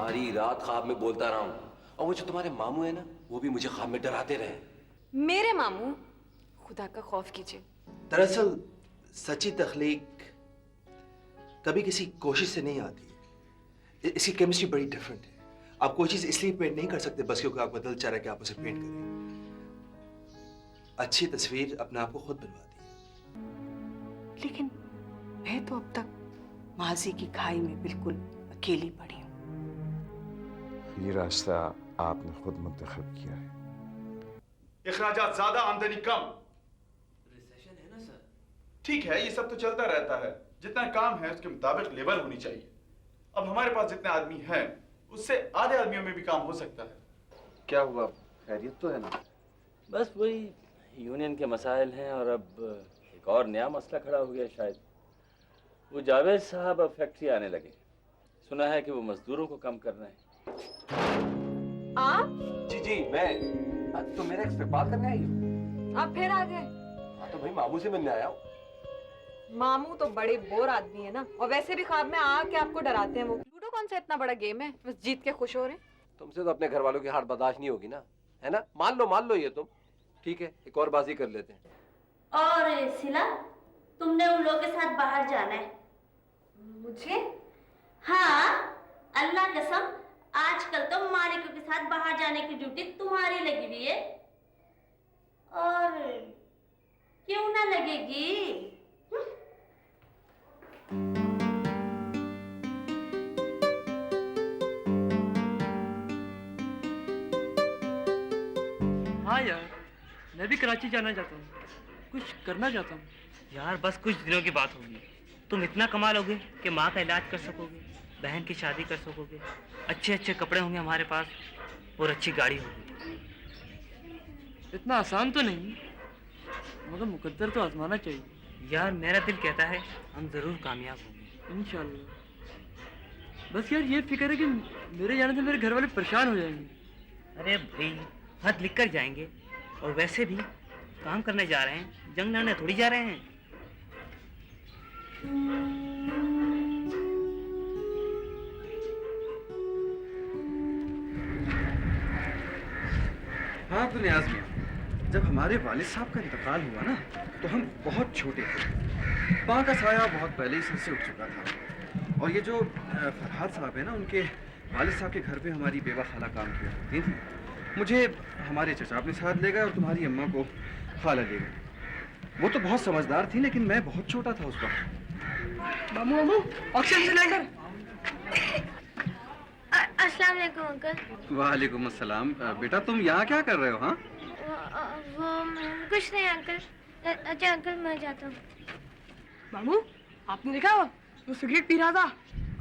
सारी रात ख्वाब में बोलता रहा हूँ। और वो जो तुम्हारे मामू है ना, वो भी मुझे ख्वाब में डराते रहे। मेरे मामू? खुदा का खौफ कीजिए। दरअसल सच्ची तख्लीक कभी किसी कोशिश से नहीं आती है। इसकी केमिस्ट्री बड़ी डिफरेंट है। आप कोई चीज इसलिए पेंट नहीं कर सकते बस क्योंकि आपका दिल चाह रहा है कि आप उसे पेंट करें। अच्छी तस्वीर अपने आप को खुद बनवाती है। लेकिन मैं तो अब तक माजी की खाई में बिल्कुल अकेली पड़ी हूँ। ये रास्ता आपने खुद मुंतखब किया है। इखराजात ज्यादा, आमदनी कम। रिसेशन है ना सर? ठीक है, ये सब तो चलता रहता है। जितना काम है उसके मुताबिक लेबर होनी चाहिए। अब हमारे पास जितने आदमी हैं उससे आधे आदमियों में भी काम हो सकता है। क्या हुआ, खैरियत तो है ना? बस वही यूनियन के मसाइल हैं और अब एक और नया मसला खड़ा हो गया शायद। वो जावेद साहब अब फैक्ट्री आने लगे। सुना है कि वो मजदूरों को कम कर रहे हैं। आप? जी मैं। तो मेरा इस्तेमाल करने आई हो? आप फिर आ गए? हाँ तो भाई मामू से मिलने आया हूँ। मामू तो बड़े बोर आदमी है ना, और वैसे भी ख्वाब में आके आपको डराते हैं। वो लूडो कौन सा इतना बड़ा गेम है, बस जीत के खुश हो रहे हैं। तुमसे तो अपने घर वालों की हार बर्दाश्त नहीं होगी ना, है ना? मान लो ये तुम। ठीक है, एक और बाजी कर लेते हैं। और सिला, तुमने उन लोगों के साथ बाहर जाना है। मुझे? हाँ, अल्लाह कसम, आजकल तो मालिकों के साथ बाहर जाने की ड्यूटी तुम्हारी लगी हुई है। और क्यों ना लगेगी? हाँ यार, मैं भी कराची जाना चाहता हूँ, कुछ करना चाहता हूँ। यार बस कुछ दिनों की बात होगी, तुम इतना कमा लोगे कि माँ का इलाज कर सकोगे, बहन की शादी कर सकोगे, अच्छे अच्छे कपड़े होंगे हमारे पास और अच्छी गाड़ी होगी। इतना आसान तो नहीं, मगर मुकद्दर तो आजमाना चाहिए। यार मेरा दिल कहता है हम जरूर कामयाब होंगे इंशाल्लाह। बस यार ये फिक्र है कि मेरे जाने से मेरे घर वाले परेशान हो जाएंगे। अरे भाई खत लिख कर जाएंगे, और वैसे भी काम करने जा रहे हैं, जंग लड़ने थोड़ी जा रहे हैं। हाँ तो न्याज में जब हमारे वालिद साहब का इंतकाल हुआ ना तो हम बहुत छोटे थे। माँ का साया बहुत पहले ही सर से उठ चुका था। और ये जो फरहाद साहब है ना, उनके वालिद साहब के घर पे हमारी बेवा खाला काम किया करती थी। मुझे हमारे चचा अपने साथ ले गए और तुम्हारी अम्मा को खाला ले गए। वो तो बहुत समझदार थी लेकिन मैं बहुत छोटा था उस वक्त। मामू ऑक्सीजन सिलेंडर। अस्सलाम वालेकुम अंकल। वालेकुम अस्सलाम। बेटा तुम यहाँ क्या कर रहे हो? हाँ वो कुछ नहीं अंकल। अच्छा अंकल मैं जाता हूँ। मामू आपने देखा वो सिगरेट पी रहा था?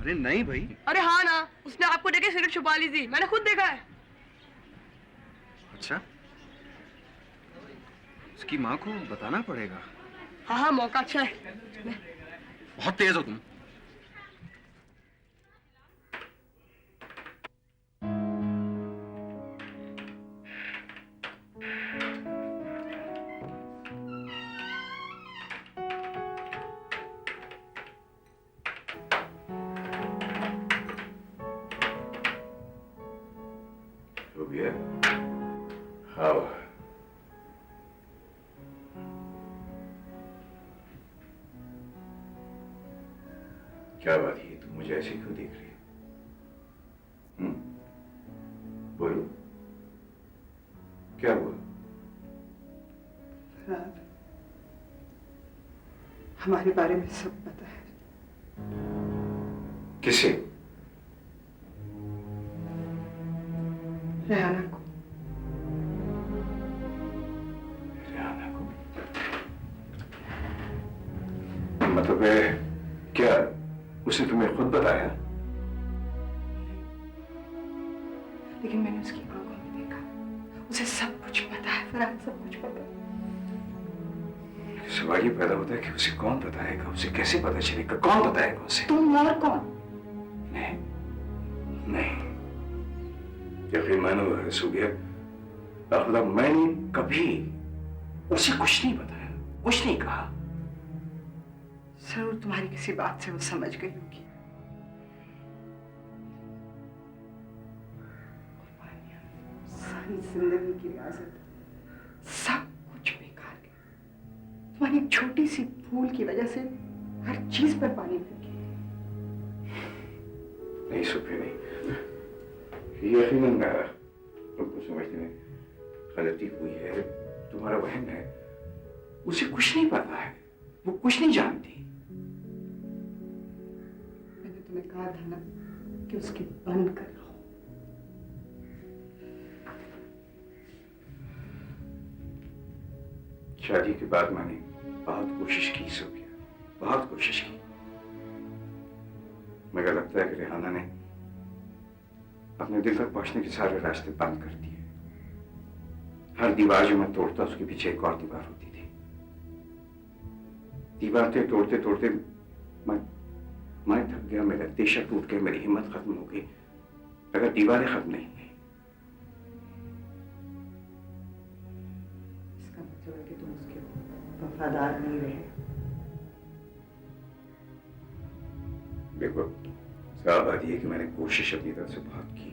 अरे नहीं भाई। अरे हाँ ना, उसने आपको देख के सिगरेट छुपा ली थी, मैंने खुद देखा है। अच्छा, उसकी माँ को बताना पड़ेगा। हाँ मौका अच्छा है। बहुत तेज हो तुम। क्या बात है, तुम मुझे ऐसे क्यों देख रही हो? बोलो, क्या हुआ? फरहाद, हमारे बारे में सब पता है। किसे? रेहाना को। रेहाना को? मतलब है क्या उसने तुम्हें खुद बताया? लेकिन मैंने उसकी आंखों में देखा, उसे सब कुछ पता है फरहाद, सब कुछ पता है। सवाल ये पैदा होता है कि उसे कौन बताएगा, उसे कैसे पता चलेगा, कौन बताएगा उसे? तुम और कौन? नहीं नहीं, यकीन मानो सुगिया, मतलब मैंने कभी उसे कुछ नहीं बताया, कुछ नहीं कहा। जरूर तुम्हारी किसी बात से वो समझ गई होगी। जिंदगी की रियासत सब कुछ बेकार गया। तुम्हारी एक छोटी सी भूल की वजह से हर चीज पर पानी फिर गया। नहीं सुप्रिया नहीं, यकीनन तुमको समझने में गलती हुई है। तुम्हारा बहन है, उसे कुछ नहीं पता है, वो कुछ नहीं जानती। मैंने तुम्हें कहा था ना कि उसकी बंद कर रहो। शादी के बाद मैंने बहुत कोशिश की सुप्रिया, बहुत कोशिश की, मगर लगता है कि रेहाना ने अपने दिल तक पहुंचने के सारे रास्ते बंद कर दिए। हर दीवार जो मैं तोड़ता उसके पीछे एक और दीवार होती थी। दीवारें तोड़ते तोड़ते मैं थक गया, मेरा देशा टूट गया, मेरी हिम्मत खत्म हो गई। अगर दीवारें खत्म नहीं हुई, इसका मतलब है कि तुम उसके वफादार नहीं रहे। देखो, साफ बात यह है कि मैंने कोशिश अपनी तरफ से बहुत की,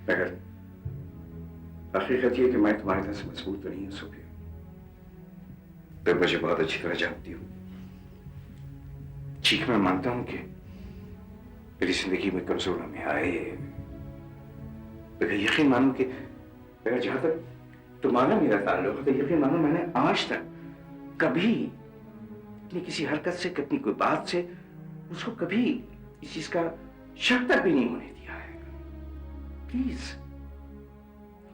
मगर हकीकत यह कि मैं तुम्हारी तरह से मजबूत तो नहीं हूं सुप्रिया। तुम मुझे बहुत अच्छी तरह जानती हूँ। ठीक, मैं मानता हूं कि मेरी जिंदगी में कमजोर में आए, मगर यकीन मानो कि अगर जहां तक तुम्हारा मेरा ताल्लुक है, तो यकीन मानो मैंने आज तक कभी अपनी किसी हरकत से, अपनी कोई बात से उसको कभी इस चीज का शक तक भी नहीं होने दिया है। प्लीज,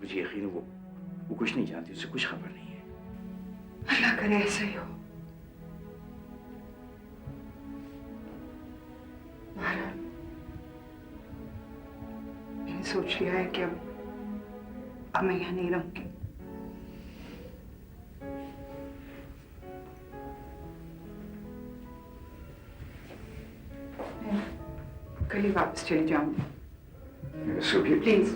मुझे यकीन है वो कुछ नहीं जानती, उससे कुछ खबर नहीं है। अल्लाह करे ऐसा ही हो। बहरहाल मैंने सोच लिया है कि अब मैं यहाँ नहीं रहूंगी। मैं कल ही वापस चली जाऊंगी। सुप्रिया, प्लीज,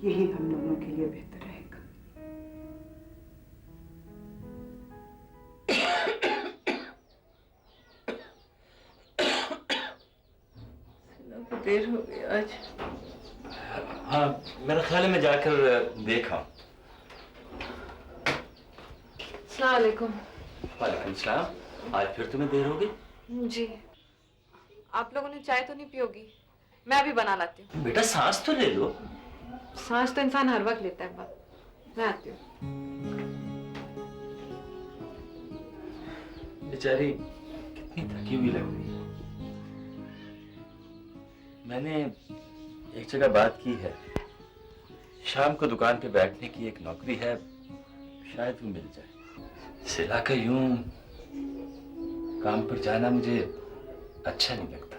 यही हम दोनों के लिए बेहतर रहेगा। देर हो गई आज। हाँ, मेरा ख्याल है मैं जाकर देखा। अस्सलाम वालेकुम। वालेकुम सलाम। आज फिर तुम्हें देर हो गई? जी, आप लोगों ने चाय तो नहीं पियोगी? मैं अभी बना लाती हूँ। बेटा सांस तो ले लो। सांस तो इंसान हर वक्त लेता है। मैं आती हूँ। बेचारी कितनी थकी हुई लग रही है। मैंने एक जगह बात की है, शाम को दुकान पे बैठने की एक नौकरी है, शायद वो मिल जाए। सिला का यूं काम पर जाना मुझे अच्छा नहीं लगता।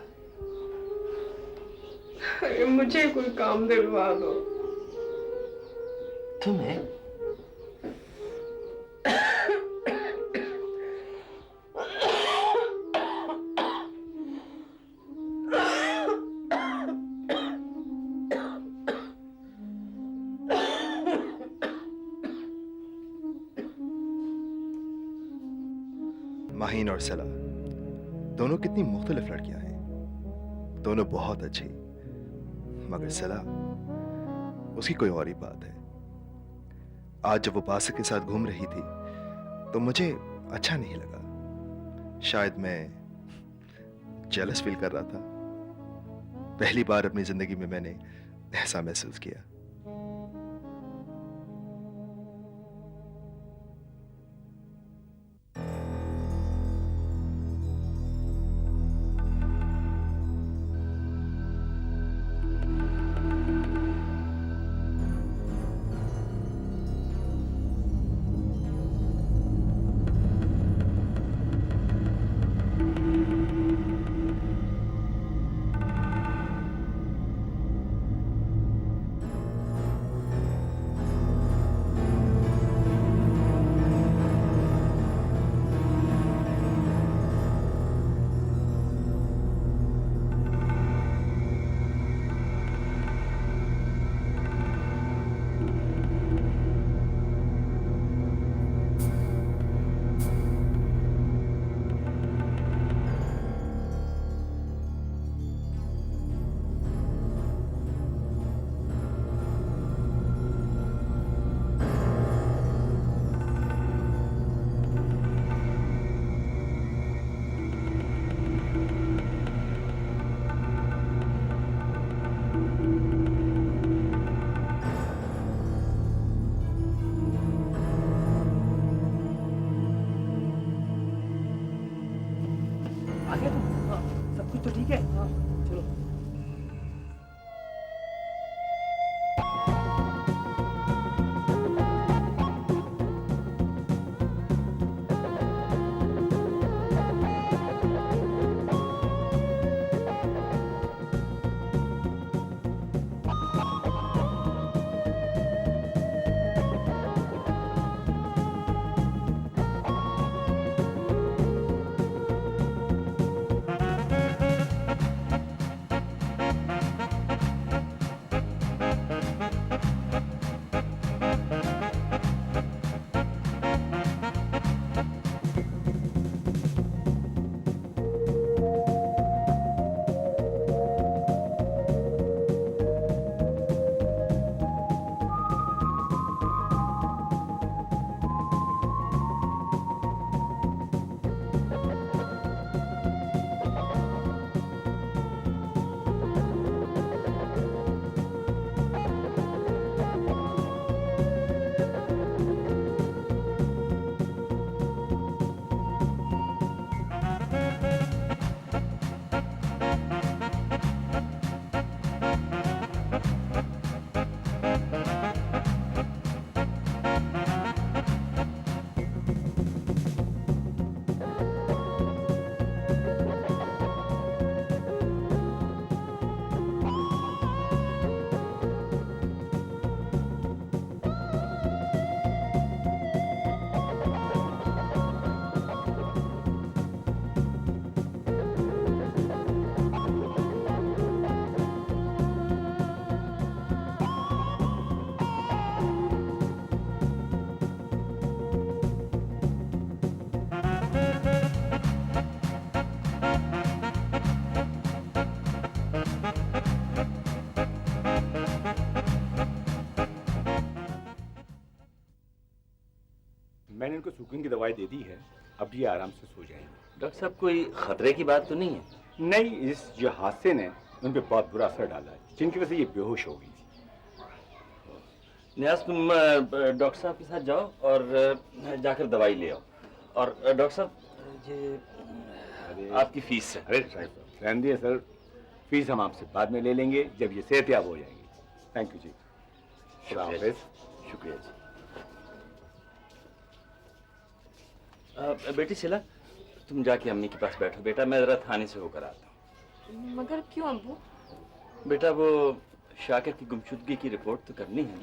अरे मुझे कोई काम दिलवा दो। तुम्हें? माहीन और सला दोनों कितनी मुख्तलिफ लड़कियां हैं, दोनों बहुत अच्छी, मगर सला उसकी कोई और ही बात है। आज जब वो बासित के साथ घूम रही थी तो मुझे अच्छा नहीं लगा। शायद मैं जेलस फील कर रहा था। पहली बार अपनी जिंदगी में मैंने ऐसा महसूस किया। मैंने इनको सूखने की दवाई दे दी है, अब ये आराम से सो जाएंगे। डॉक्टर साहब कोई खतरे की बात तो नहीं है? नहीं, इस जो हादसे ने उन पे बहुत बुरा असर डाला है, जिनकी वजह से ये बेहोश हो गई थी। न्यास तुम डॉक्टर साहब के साथ जाओ और जाकर दवाई ले आओ। और डॉक्टर साहब ये आपकी फीस है। अरे रहने दिए सर, फीस हम आपसे बाद में ले लेंगे जब ये सेहतयाब हो जाएंगे। थैंक यू जी। शुक्रिया जी। बेटी शिला, तुम जाके अम्मी के पास बैठो बेटा, मैं जरा थाने से होकर आता हूँ। मगर क्यों अब्बू? बेटा वो शाकिर की गुमशुदगी की रिपोर्ट तो करनी है।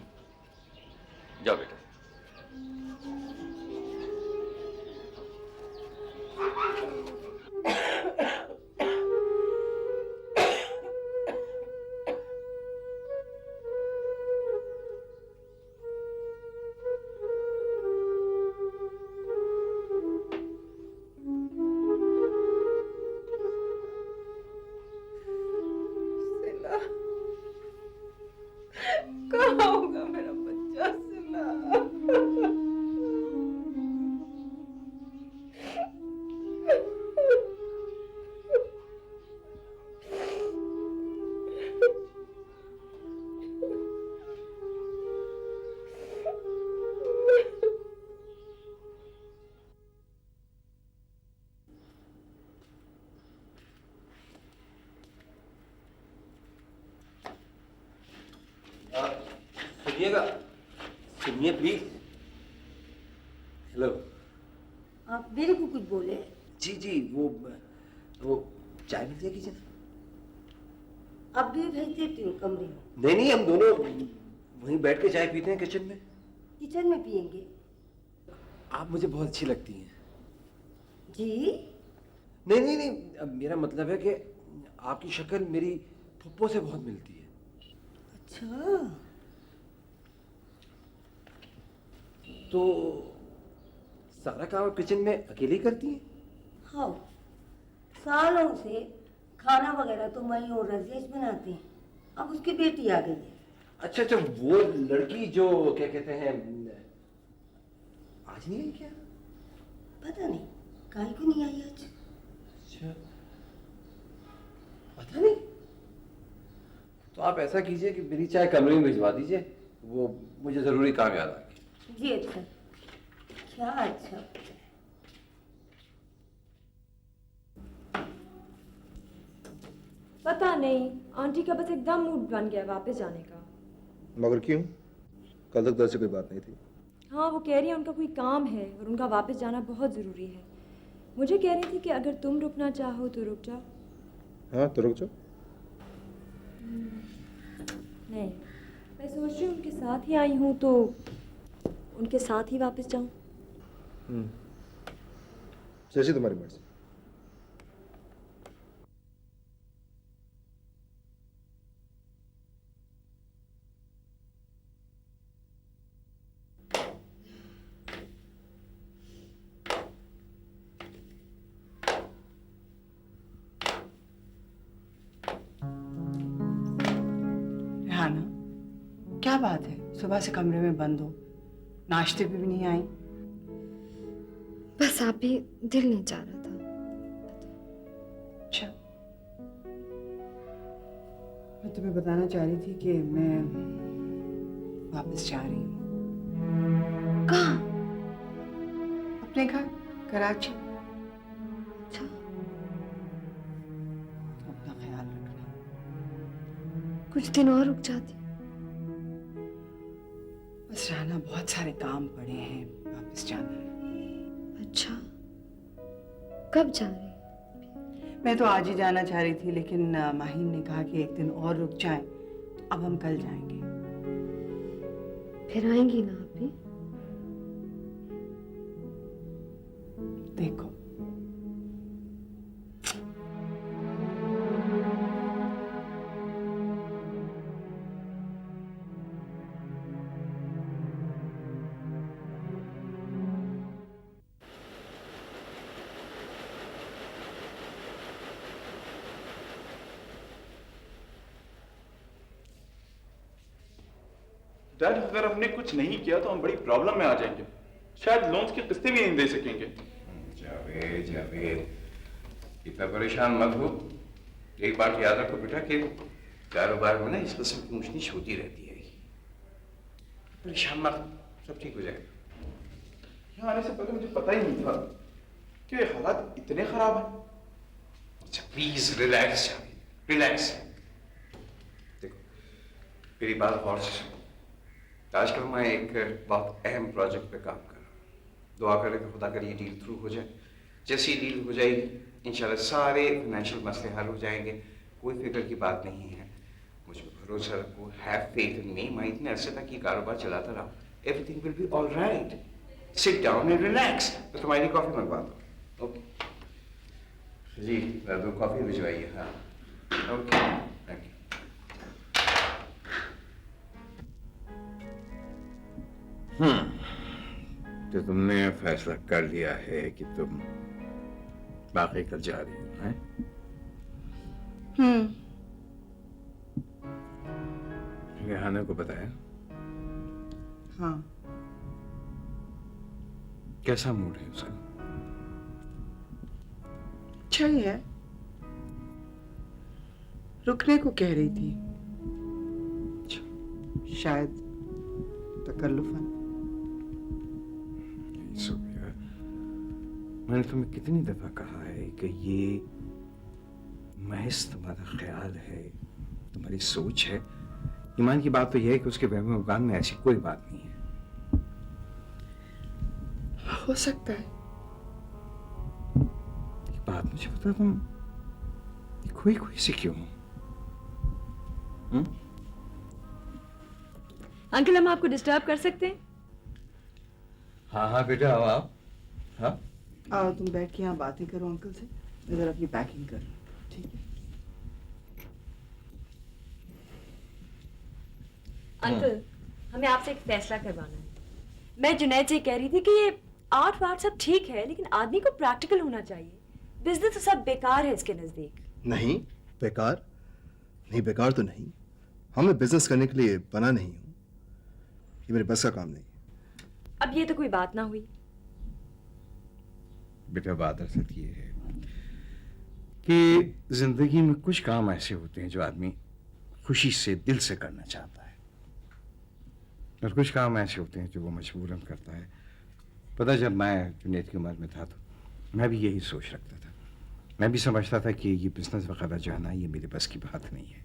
जाओ बेटा। कहाँ होगा मेरा बच्चा सिला? सुनिएगा, सुनिए प्लीज। हेलो। आप मेरे को कुछ बोले? जी जी, वो चाय मिल जाएगी जरा। अब भी भेज देती हूँ कमरे में। नहीं नहीं, हम दोनों वहीं बैठ के चाय पीते हैं किचन में। किचन में पियेंगे? आप मुझे बहुत अच्छी लगती हैं। जी? नहीं नहीं नहीं, अब मेरा मतलब है कि आपकी शक्ल मेरी फुप्पो से बहुत मिलती है। अच्छा। तो सारा काम आप किचन में अकेली करती हैं? हाँ, सालों से खाना वगैरह तो मैं और रजेश बनाते हैं। अब उसकी बेटी आ गई है। अच्छा अच्छा, वो लड़की जो क्या कहते हैं, आज नहीं आई क्या? पता नहीं काहे को नहीं आई आज। अच्छा, पता नहीं। तो आप ऐसा कीजिए कि मेरी चाय कमरे में भिजवा दीजिए, वो मुझे जरूरी काम याद आ गया। जी अच्छा। क्या अच्छा? पता नहीं, आंटी का बस एकदम मूड बन गया वापस जाने का। मगर क्यों? कल तक दर से कोई बात नहीं थी। हाँ, वो कह रही है उनका कोई काम है और उनका वापस जाना बहुत ज़रूरी है। मुझे कह रही थी कि अगर तुम रुकना चाहो तो रुक जाओ। हाँ तो रुक जाओ। नहीं, मैं सोच रही हूँ उनके साथ ही आई हूँ तो उनके साथ ही वापस जाऊँ। जैसी तुम्हारी मर्जी। रेहाना, क्या बात है? सुबह से कमरे में बंद हो, नाश्ते पे भी नहीं आई? बस आप भी दिल नहीं चाह रहा था। अच्छा, मैं तुम्हें बताना चाह रही थी कि मैं वापस जा रही हूँ। कहाँ? अपने घर, कराची। अच्छा, अपना ख्याल रखना। कुछ दिन और रुक जाती। बस रहना, बहुत सारे काम पड़े हैं, वापस जाना है। अच्छा, कब जा रही? मैं तो आज ही जाना चाह रही थी, लेकिन माहिन ने कहा कि एक दिन और रुक जाएं, तो अब हम कल जाएंगे। फिर आएंगी ना आप भी? देखो, डैड, अगर हमने कुछ नहीं किया तो हम बड़ी प्रॉब्लम में आ जाएंगे। शायद लोन्स की किस्तें भी नहीं दे सकेंगे। जावेद जावेद इतना परेशान मत हो। एक बात याद रखो बेटा कि कारोबार में ना इस किस्म की ऊंच नीच होती रहती है। परेशान मत, सब ठीक हो जाएगा। यहाँ आने से पहले मुझे पता ही नहीं था कि हालात इतने खराब हैं। अच्छा प्लीज रिलैक्स जावेद, रिलैक्स। देखो मेरी बात गौर से सुनो। आजकल मैं एक बहुत अहम प्रोजेक्ट पे काम कर रहा हूँ। दुआ करें कि खुदा करे ये डील थ्रू हो जाए। जैसी डील हो जाएगी इंशाल्लाह सारे फाइनेंशियल मसले हल हो जाएंगे। कोई फिक्र की बात नहीं है। मुझ पर भरोसा रखो, हैव फेथ इन मी। मैं इतने अरसे तक ये कारोबार चलाता रहा। Everything will be all right. Sit down and relax. तो तुम्हारी कॉफी मंगवा दो। ओके जी, दो कॉफी भिजवाइए। हाँ ओके, थैंक यू। तो तुमने फैसला कर लिया है कि तुम बाकी कल जा रही हो, हैं? रेहाना को बताया? हाँ। कैसा मूड है उसका? अच्छा ही है। रुकने को कह रही थी। शायद तकल्लुफन। सोफिया, मैंने तुम्हें कितनी दफा कहा है कि ये महज तुम्हारा ख्याल है, तुम्हारी सोच है। ईमान की बात तो यह है कि उसके वहम गुमान में ऐसी कोई बात नहीं है। हो सकता है। एक बात मुझे बता, तुम खोई खोई से क्यों? अंकल हम आपको डिस्टर्ब कर सकते हैं? हाँ हाँ बेटा, आओ आप। हाँ आओ, तुम बैठ के यहाँ बातें करो अंकल से। मैं जरा अपनी पैकिंग कर लूं, ठीक है? अंकल हमें आपसे एक फैसला करवाना है। मैं जुनैद से कह रही थी कि ये आर्ट वार्ट सब ठीक है, लेकिन आदमी को प्रैक्टिकल होना चाहिए। बिजनेस तो सब बेकार है इसके नजदीक। नहीं बेकार नहीं, बेकार तो नहीं। मैं बिजनेस करने के लिए बना नहीं हूँ। ये मेरे बस का काम नहीं। अब ये तो कोई बात ना हुई। बेटा बात असल ये है कि जिंदगी में कुछ काम ऐसे होते हैं जो आदमी खुशी से दिल से करना चाहता है, और कुछ काम ऐसे होते हैं जो वो मजबूरन करता है। पता, जब मैं जुनैद की उम्र में था तो मैं भी यही सोच रखता था। मैं भी समझता था कि ये बिजनेस वगैरह जो है ना, ये मेरे बस की बात नहीं है।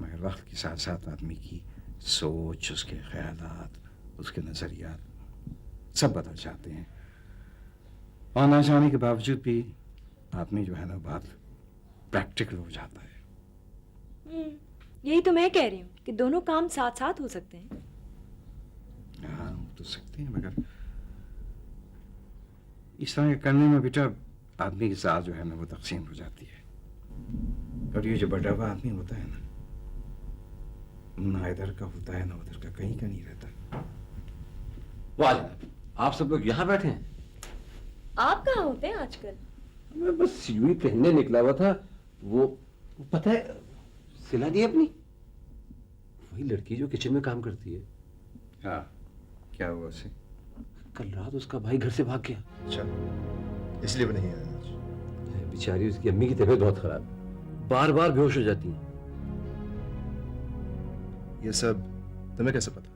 मगर वक्त के साथ साथ आदमी की सोच, उसके ख्यालात, उसके नज़रियात सब बदल जाते हैं, और ना चाहने के बावजूद भी आदमी जो है ना बात प्रैक्टिकल हो जाता है। यही तो मैं कह रही हूँ कि दोनों काम साथ साथ हो सकते हैं। हाँ हो तो सकते हैं, मगर इस तरह के करने में बेटा आदमी की ज़ात जो है ना वो तकसीम हो जाती है। और ये जो बड़ा हुआ आदमी होता है ना इधर का होता है ना उधर का, कहीं का नहीं रहता। वाह, आप सब लोग यहाँ बैठे हैं? आप कहाँ होते हैं आजकल? मैं बस यूं ही टहलने निकला हुआ था। वो पता है सिला दी अपनी, वही लड़की जो किचन में काम करती है। हाँ, क्या हुआ उसे? कल रात उसका भाई घर से भाग गया। अच्छा, इसलिए वो नहीं आया आज। बेचारी उसकी अम्मी की तबीयत बहुत खराब, बार बार बेहोश हो जाती है। ये सब तुम्हें कैसे पता?